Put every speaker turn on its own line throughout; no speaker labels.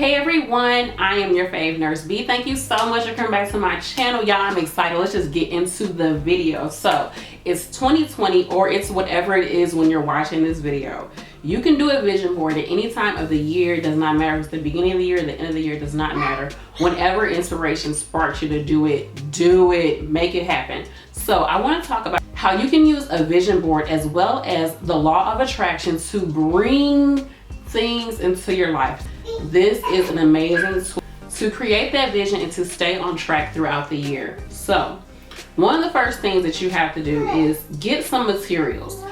Hey everyone, I am your fave nurse B. Thank you so much for coming back to my channel. Y'all, I'm excited. Let's just get into the video. So it's 2020, or it's whatever it is when you're watching this video. You can do a vision board at any time of the year. It does not matter if it's the beginning of the year or the end of the year. It does not matter. Whenever inspiration sparks you to do it, make it happen. So I want to talk about how you can use a vision board as well as the law of attraction to bring things into your life. This is an amazing tool to create that vision and to stay on track throughout the year. So one of the first things that you have to do is get some materials.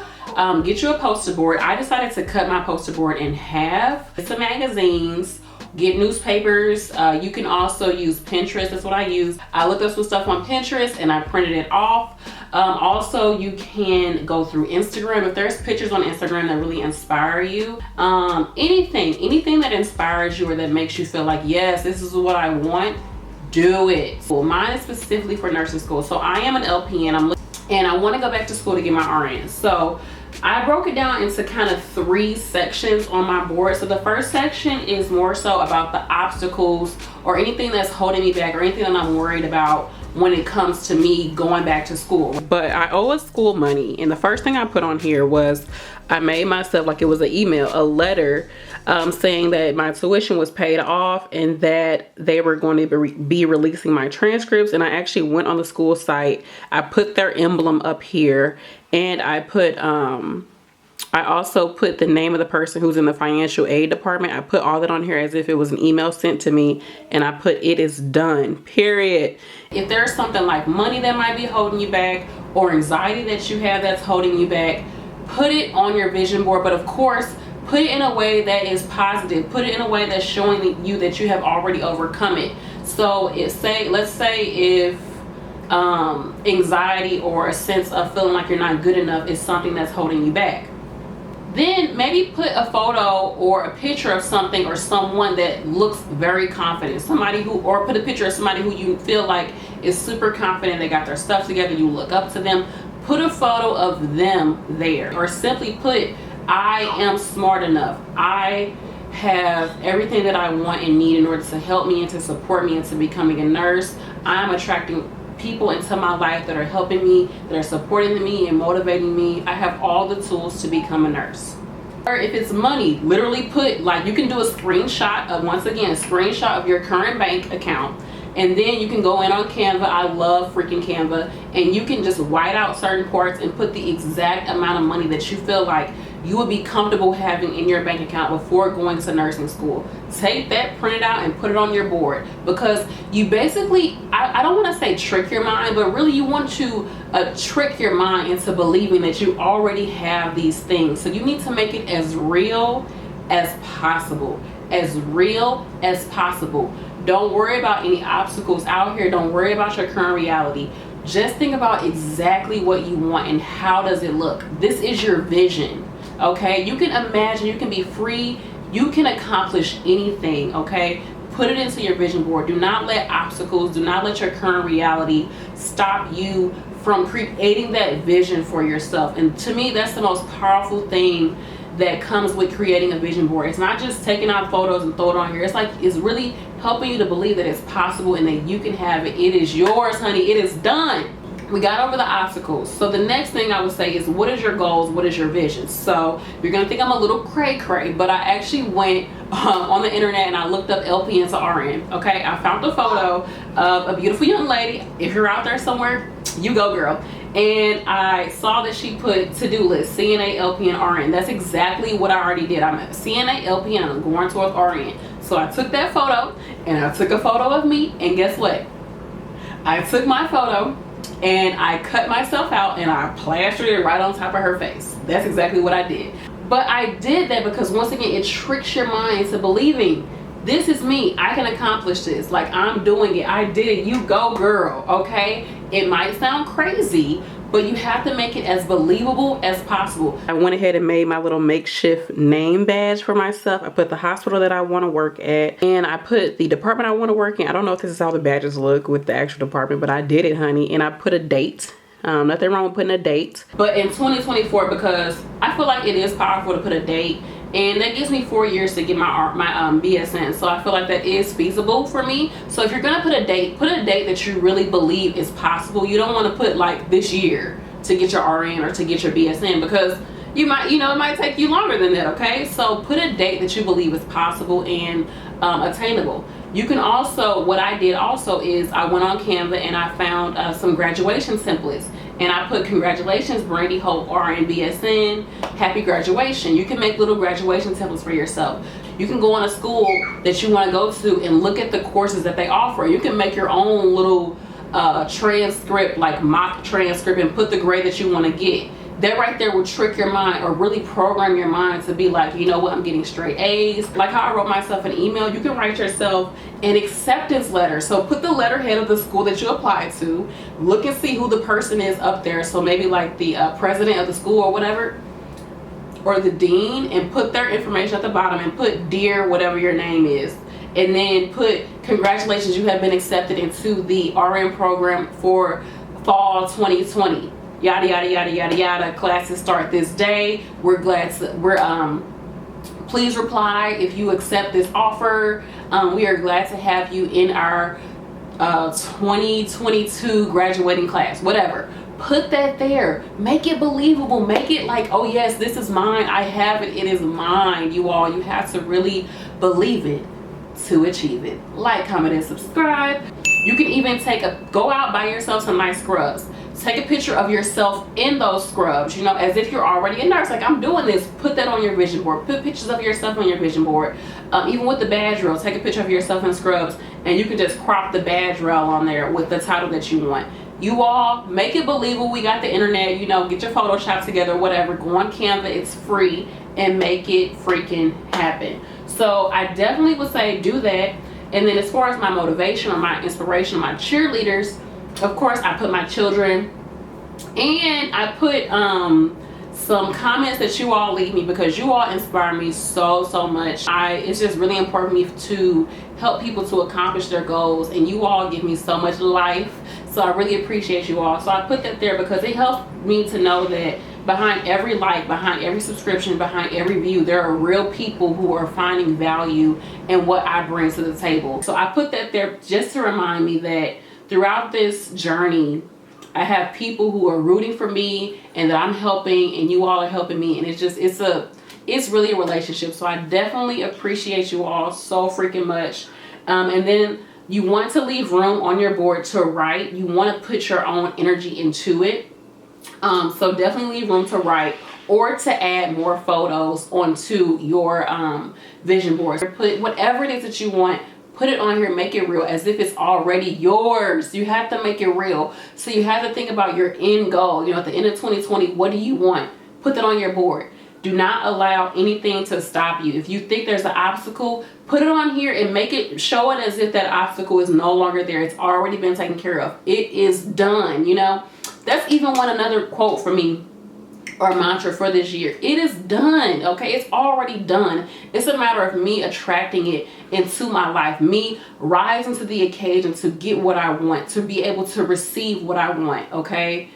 Get you a poster board. I decided to cut my poster board in half. Get some magazines, get newspapers. You can also use Pinterest. That's what I use. I looked up some stuff on Pinterest and I printed it off. Also, you can go through Instagram. If there's pictures on Instagram that really inspire you, anything that inspires you or that makes you feel like, yes, this is what I want, do it. Well, mine is specifically for nursing school. So I am an LPN and I want to go back to school to get my RN. So I broke it down into kind of 3 sections on my board. So the first section is more so about the obstacles or anything that's holding me back or anything that I'm worried about when it comes to me going back to school. But I owe a school money, and the first thing I put on here was I made myself, like it was an email, a letter saying that my tuition was paid off and that they were going to be releasing my transcripts. And I actually went on the school site. I put their emblem up here, and I put I also put the name of the person who's in the financial aid department. I put all that on here as if it was an email sent to me, and I put it is done, period. If there's something like money that might be holding you back or anxiety that you have that's holding you back, put it on your vision board. But of course, put it in a way that is positive. Put it in a way that's showing you that you have already overcome it. So let's say if anxiety or a sense of feeling like you're not good enough is something that's holding you back, then maybe put a photo or a picture of something or someone that looks very confident, or put a picture of somebody who you feel like is super confident, they got their stuff together, you look up to them. Put a photo of them there, or simply put, I am smart enough, I have everything that I want and need in order to help me and to support me into becoming a nurse. I'm attracting people into my life that are helping me, that are supporting me and motivating me. I have all the tools to become a nurse. Or if it's money, literally put, like, you can do a screenshot of, once again, a screenshot of your current bank account, and then you can go in on Canva. I love freaking Canva, and you can just white out certain parts and put the exact amount of money that you feel like you would be comfortable having in your bank account before going to nursing school. Take that, print it out, and put it on your board, because you basically, I don't want to say trick your mind, but really you want to trick your mind into believing that you already have these things. So you need to make it as real as possible. As real as possible. Don't worry about any obstacles out here. Don't worry about your current reality. Just think about exactly what you want and how does it look. This is your vision. Okay, you can imagine, you can be free, you can accomplish anything. Okay, put it into your vision board. Do not let obstacles, do not let your current reality stop you from creating that vision for yourself. And to me, that's the most powerful thing that comes with creating a vision board. It's not just taking out photos and throw it on here. It's like, it's really helping you to believe that it's possible and that you can have it. It is yours, honey. It is done. We got over the obstacles. So the next thing I would say is, what is your goals? What is your vision? So you're gonna think I'm a little cray-cray, but I actually went on the internet and I looked up LPN to RN. Okay, I found a photo of a beautiful young lady. If you're out there somewhere, you go, girl. And I saw that she put to-do list, CNA, LPN, RN. That's exactly what I already did. I'm a CNA, LPN, I'm going towards RN. So I took that photo and I took a photo of me, and guess what? I took my photo and I cut myself out and I plastered it right on top of her face. That's exactly what I did. But I did that because, once again, it tricks your mind into believing, this is me, I can accomplish this, like I'm doing it, I did it, you go girl. Okay, it might sound crazy, but you have to make it as believable as possible. I went ahead and made my little makeshift name badge for myself. I put the hospital that I want to work at, and I put the department I want to work in. I don't know if this is how the badges look with the actual department, but I did it, honey. And I put a date. Nothing wrong with putting a date. But in 2024, because I feel like it is powerful to put a date and that gives me 4 years to get my BSN. So I feel like that is feasible for me. So if you're gonna put a date that you really believe is possible. You don't want to put like this year to get your RN or to get your BSN, because you might, it might take you longer than that. Okay, so put a date that you believe is possible and attainable. You can also, what I did also is I went on Canva and I found some graduation templates, and I put congratulations Brandy Hope RN BSN, happy graduation. You can make little graduation templates for yourself. You can go on a school that you want to go to and look at the courses that they offer. You can make your own little transcript, like mock transcript, and put the grade that you want to get. That right there will trick your mind, or really program your mind to be like, you know what, I'm getting straight A's. Like how I wrote myself an email, you can write yourself an acceptance letter. So put the letterhead of the school that you applied to, look and see who the person is up there. So maybe like the president of the school or whatever, or the dean, and put their information at the bottom and put dear whatever your name is. And then put congratulations, you have been accepted into the RN program for fall 2020. Yada yada yada yada yada. Classes start this day. Please reply if you accept this offer. We are glad to have you in our 2022 graduating class. Whatever. Put that there. Make it believable. Make it like, oh yes, this is mine. I have it. It is mine. You all, you have to really believe it to achieve it. Like, comment, and subscribe. You can even go out, buy yourself some nice scrubs. Take a picture of yourself in those scrubs, as if you're already a nurse. Like, I'm doing this. Put that on your vision board. Put pictures of yourself on your vision board. Even with the badge rail, take a picture of yourself in scrubs, and you can just crop the badge rail on there with the title that you want. You all, make it believable. We got the internet, get your Photoshop together, whatever. Go on Canva, it's free, and make it freaking happen. So I definitely would say do that. And then as far as my motivation or my inspiration or my cheerleaders, of course, I put my children, and I put some comments that you all leave me, because you all inspire me so much. It's just really important for me to help people to accomplish their goals, and you all give me so much life. So I really appreciate you all. So I put that there because it helps me to know that behind every like, behind every subscription, behind every view, there are real people who are finding value in what I bring to the table. So I put that there just to remind me that throughout this journey, I have people who are rooting for me and that I'm helping, and you all are helping me. And it's really a relationship. So I definitely appreciate you all so freaking much. And then you want to leave room on your board to write. You want to put your own energy into it. So definitely leave room to write, or to add more photos onto your vision board. Put whatever it is that you want, put it on here, make it real as if it's already yours. You have to make it real. So you have to think about your end goal. At the end of 2020, what do you want? Put that on your board. Do not allow anything to stop you. If you think there's an obstacle, put it on here and show it as if that obstacle is no longer there. It's already been taken care of. It is done, That's even another quote for me, or mantra for this year. It is done, okay? It's already done. It's a matter of me attracting it into my life, me rising to the occasion to get what I want, to be able to receive what I want, okay?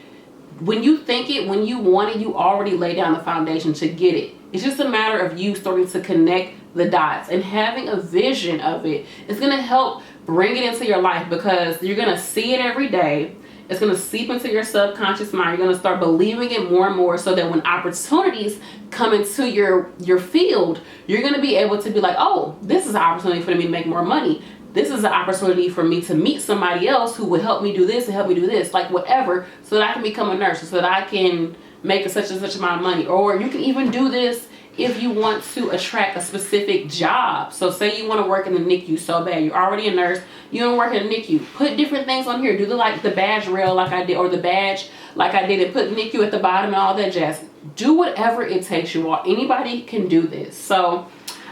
When you think it, when you want it, you already lay down the foundation to get it. It's just a matter of you starting to connect the dots, and having a vision of it is going to help bring it into your life, because you're going to see it every day. It's going to seep into your subconscious mind. You're going to start believing it more and more, so that when opportunities come into your field, you're going to be able to be like, oh, this is an opportunity for me to make more money. This is an opportunity for me to meet somebody else who would help me do this and help me do this, like whatever, so that I can become a nurse, so that I can make such and such amount of money. Or you can even do this if you want to attract a specific job. So say you want to work in the NICU so bad, you're already a nurse, you want to work in the NICU, put different things on here. Do the badge rail like I did, or the badge like I did, and put NICU at the bottom and all that jazz. Do whatever it takes, you all. Anybody can do this. So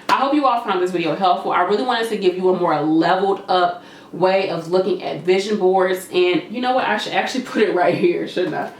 I hope you all found this video helpful. I really wanted to give you a more leveled up way of looking at vision boards. And you know what, I should actually put it right here, shouldn't I?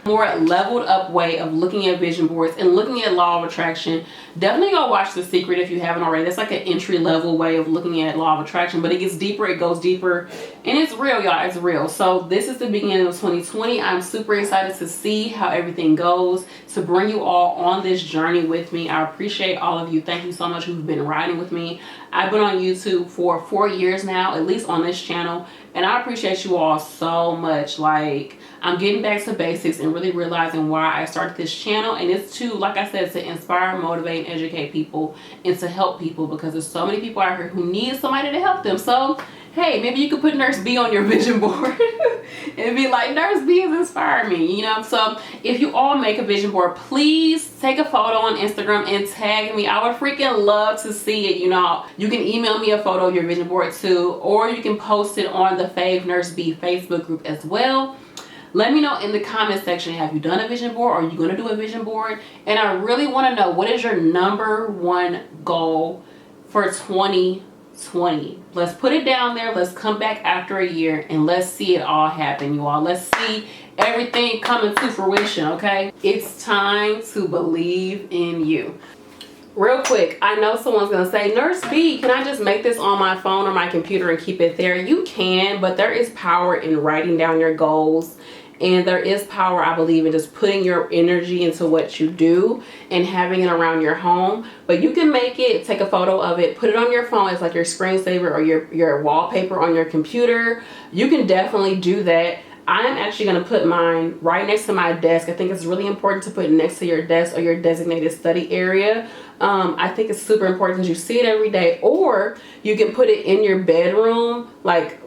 more leveled up way of looking at vision boards and looking at law of attraction, definitely go watch The Secret if you haven't already. That's like an entry level way of looking at law of attraction, but it gets deeper, it goes deeper, and it's real, y'all. It's real. So this is the beginning of 2020. I'm super excited to see how everything goes, to bring you all on this journey with me. I appreciate all of you. Thank you so much who've been riding with me. I've been on YouTube for 4 years now, at least on this channel, and I appreciate you all so much. Like, I'm getting back to basics and really realizing why I started this channel, and it's to, like I said, to inspire, motivate, and educate people, and to help people, because there's so many people out here who need somebody to help them. So hey, maybe you could put Nurse B on your vision board and be like, Nurse B has inspired me, you know? So if you all make a vision board, please take a photo on Instagram and tag me. I would freaking love to see it. You know, you can email me a photo of your vision board too, or you can post it on the YourFavNurseB Facebook group as well. Let me know in the comment section, have you done a vision board? Or are you going to do a vision board? And I really want to know, what is your #1 goal for 2020? Let's put it down there. Let's come back after a year and let's see it all happen, you all. Let's see everything coming to fruition, okay? It's time to believe in you. Real quick, I know someone's gonna say, Nurse B, can I just make this on my phone or my computer and keep it there? You can, but there is power in writing down your goals. And there is power, I believe, in just putting your energy into what you do and having it around your home. But you can make it, take a photo of it, put it on your phone as like your screensaver or your wallpaper on your computer. You can definitely do that. I'm actually going to put mine right next to my desk. I think it's really important to put it next to your desk or your designated study area. I think it's super important because you see it every day. Or you can put it in your bedroom, like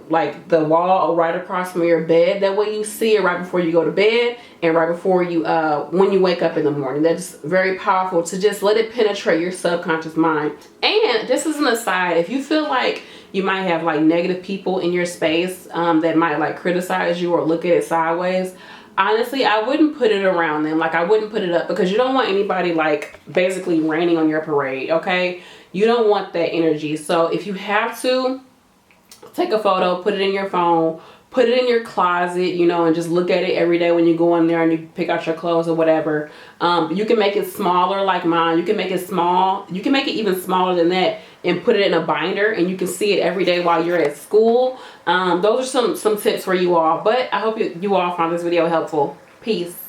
the wall right across from your bed. That way you see it right before you go to bed and right before you when you wake up in the morning. That's very powerful, to just let it penetrate your subconscious mind. And just as an aside, if you feel like you might have like negative people in your space that might like criticize you or look at it sideways, honestly, I wouldn't put it around them. Like, I wouldn't put it up, because you don't want anybody like basically raining on your parade, okay? You don't want that energy. So if you have to, take a photo, put it in your phone, put it in your closet, you know, and just look at it every day when you go in there and you pick out your clothes or whatever. You can make it smaller like mine. You can make it small. You can make it even smaller than that and put it in a binder, and you can see it every day while you're at school. Those are some tips for you all. But I hope you all found this video helpful. Peace.